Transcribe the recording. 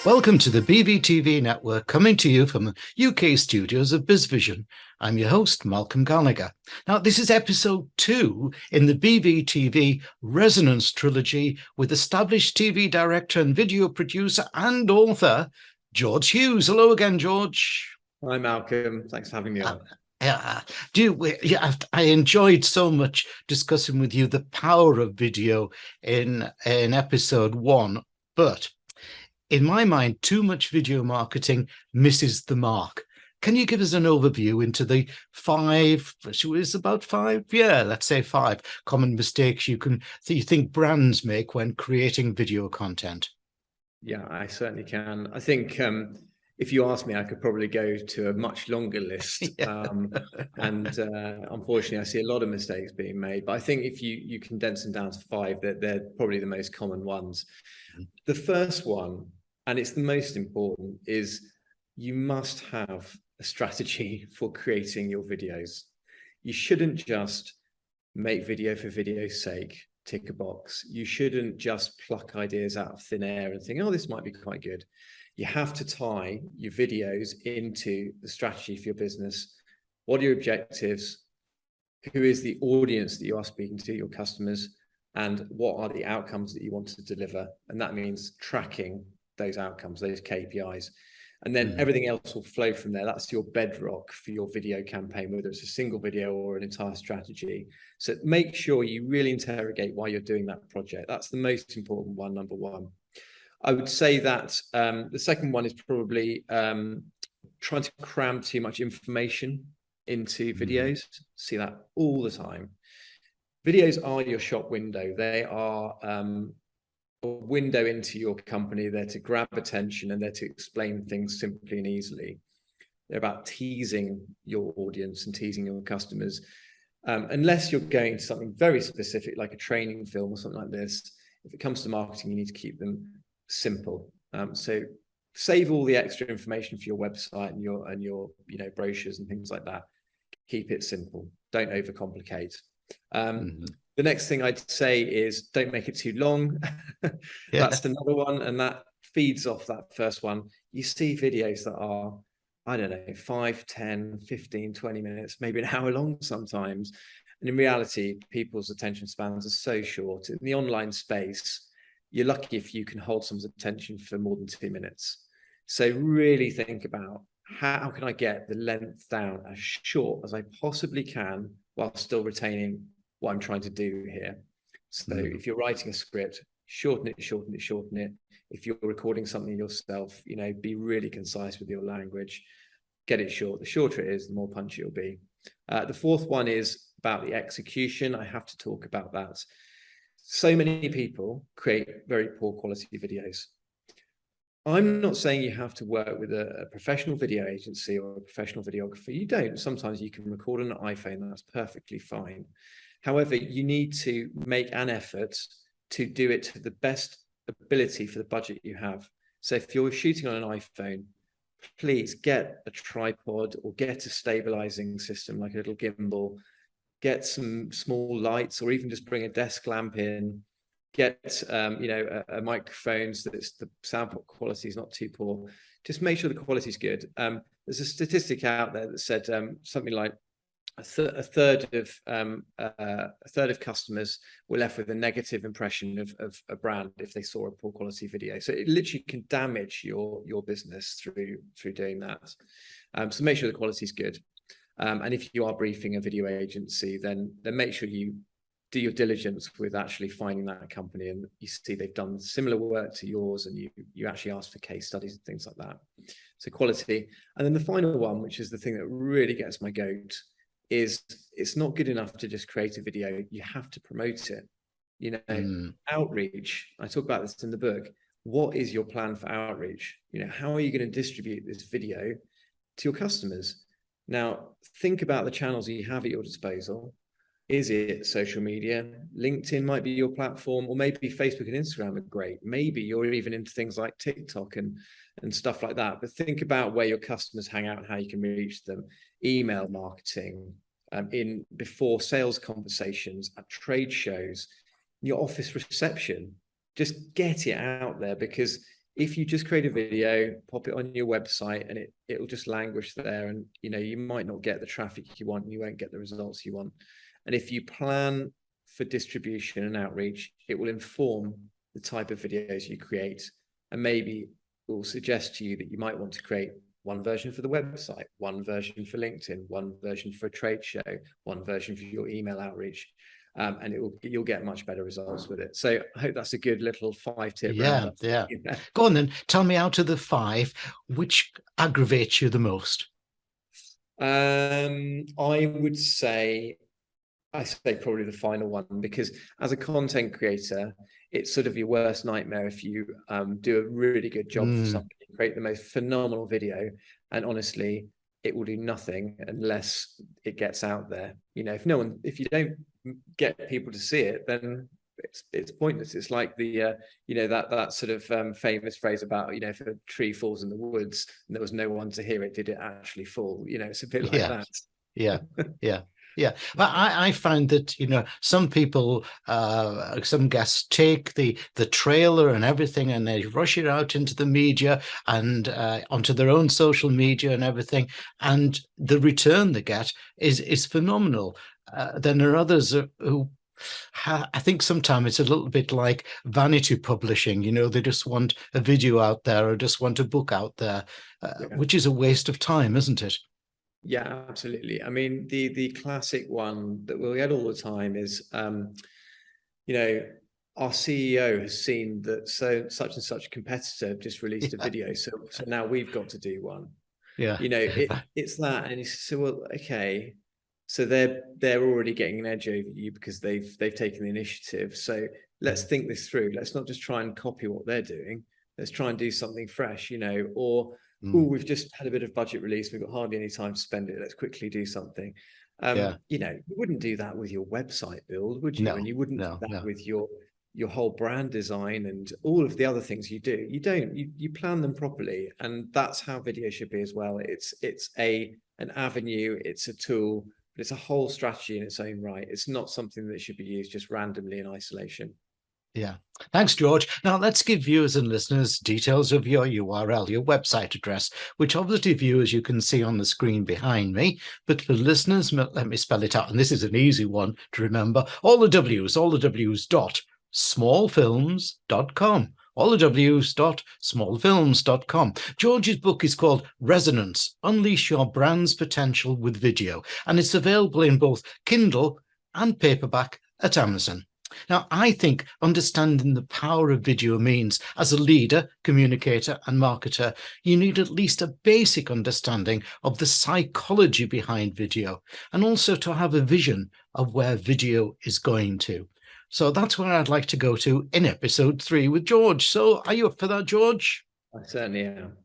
Welcome to the BVTV Network, coming to you from the UK studios of BizVision. I'm your host, Malcolm Gallagher. Now, this is episode 2 in the BVTV Resonance Trilogy with established TV director and video producer and author, George Hughes. Hello again, George. Hi, Malcolm. Thanks for having me on. I enjoyed so much discussing with you the power of video in episode 1, but in my mind, too much video marketing misses the mark. Can you give us an overview into the 5, is about 5? Yeah, let's say 5 common mistakes you think brands make when creating video content? Yeah, I certainly can. I think if you ask me, I could probably go to a much longer list. Yeah. Unfortunately, I see a lot of mistakes being made. But I think if you condense them down to 5, they're probably the most common ones. The first one, and it's the most important, is you must have a strategy for creating your videos. You shouldn't just make video for video's sake, tick a box. You shouldn't just pluck ideas out of thin air and think, oh, this might be quite good. You have to tie your videos into the strategy for your business. What are your objectives? Who is the audience that you are speaking to, your customers? And what are the outcomes that you want to deliver? And that means tracking those outcomes, those KPIs. And then everything else will flow from there. That's your bedrock for your video campaign, whether it's a single video or an entire strategy. So make sure you really interrogate why you're doing that project. That's the most important one, number one. I would say that the second one is probably trying to cram too much information into videos. See that all the time. Videos are your shop window. They are a window into your company. They're to grab attention and they're to explain things simply and easily. They're about teasing your audience and teasing your customers. Unless you're going to something very specific, like a training film or something like this, if it comes to marketing, you need to keep them simple. So save all the extra information for your website and your brochures and things like that. Keep it simple. Don't overcomplicate. The next thing I'd say is don't make it too long. That's another one, and that feeds off that first one. You see videos that are, I don't know, 5, 10, 15, 20 minutes, maybe an hour long sometimes. And in reality, people's attention spans are so short. In the online space, you're lucky if you can hold someone's attention for more than 2 minutes. So really think about how can I get the length down as short as I possibly can while still retaining what I'm trying to do here. So if you're writing a script, shorten it, shorten it, shorten it. If you're recording something yourself, be really concise with your language. Get it short. The shorter it is, the more punchy it'll be. The fourth one is about the execution. I have to talk about that. So many people create very poor quality videos. I'm not saying you have to work with a professional video agency or a professional videographer. You don't. Sometimes you can record on an iPhone. That's perfectly fine. However, you need to make an effort to do it to the best ability for the budget you have. So if you're shooting on an iPhone, please get a tripod or get a stabilizing system like a little gimbal, get some small lights, or even just bring a desk lamp in, get a microphone so that the sound quality is not too poor. Just make sure the quality is good. There's a statistic out there that said something like a third of customers were left with a negative impression of a brand if they saw a poor quality video. So it literally can damage your business through doing that. So make sure the quality is good. And if you are briefing a video agency, then make sure you do your diligence with actually finding that company and you see they've done similar work to yours, and you actually ask for case studies and things like that. So quality. And then the final one, which is the thing that really gets my goat, is it's not good enough to just create a video. You have to promote it. Outreach. I talk about this in the book. What is your plan for outreach? How are you going to distribute this video to your customers? Now, think about the channels you have at your disposal. Is it social media? LinkedIn might be your platform, or maybe Facebook and Instagram are great. Maybe you're even into things like TikTok and stuff like that. But think about where your customers hang out and how you can reach them. Email marketing, before sales conversations, at trade shows, your office reception. Just get it out there, because if you just create a video, pop it on your website, and it'll just languish there, and you might not get the traffic you want, you won't get the results you want. And if you plan for distribution and outreach, it will inform the type of videos you create, and maybe it will suggest to you that you might want to create one version for the website, one version for LinkedIn, one version for a trade show, one version for your email outreach. And you'll get much better results with it. So I hope that's a good little 5-tip roundup. Yeah. Go on then, tell me out of the 5, which aggravates you the most? I would say probably the final one, because as a content creator, it's sort of your worst nightmare if you do a really good job for somebody, create the most phenomenal video, and honestly, it will do nothing unless it gets out there. If you don't get people to see it, then it's pointless. It's like the that sort of famous phrase about, if a tree falls in the woods and there was no one to hear it, did it actually fall? It's a bit like that. Yeah. But I find that, some people, some guests take the trailer and everything, and they rush it out into the media and onto their own social media and everything. And the return they get is phenomenal. Then there are others who, I think sometimes it's a little bit like vanity publishing. They just want a video out there or just want a book out there, which is a waste of time, isn't it? Yeah, absolutely. I mean, the classic one that we'll get all the time is, our CEO has seen that such and such competitor just released a video, so now we've got to do one. Yeah, it's that, and it's so, well, okay, so they're already getting an edge over you because they've taken the initiative. So let's think this through. Let's not just try and copy what they're doing. Let's try and do something fresh, or we've just had a bit of budget release, we've got hardly any time to spend it, let's quickly do something. You wouldn't do that with your website build, would you? And you wouldn't do that with your whole brand design and all of the other things you do. You plan them properly, and that's how video should be as well. It's an avenue, it's a tool, but it's a whole strategy in its own right. It's not something that should be used just randomly in isolation. Yeah. Thanks, George. Now, let's give viewers and listeners details of your URL, your website address, which obviously, viewers, you can see on the screen behind me. But for listeners, let me spell it out. And this is an easy one to remember. All the W's .smallfilms.com. All the W's.smallfilms.com. George's book is called Resonance, Unleash Your Brand's Potential with Video. And it's available in both Kindle and paperback at Amazon. Now, I think understanding the power of video means, as a leader, communicator, and marketer, you need at least a basic understanding of the psychology behind video, and also to have a vision of where video is going to. So that's where I'd like to go to in episode 3 with George. So are you up for that, George? I certainly am.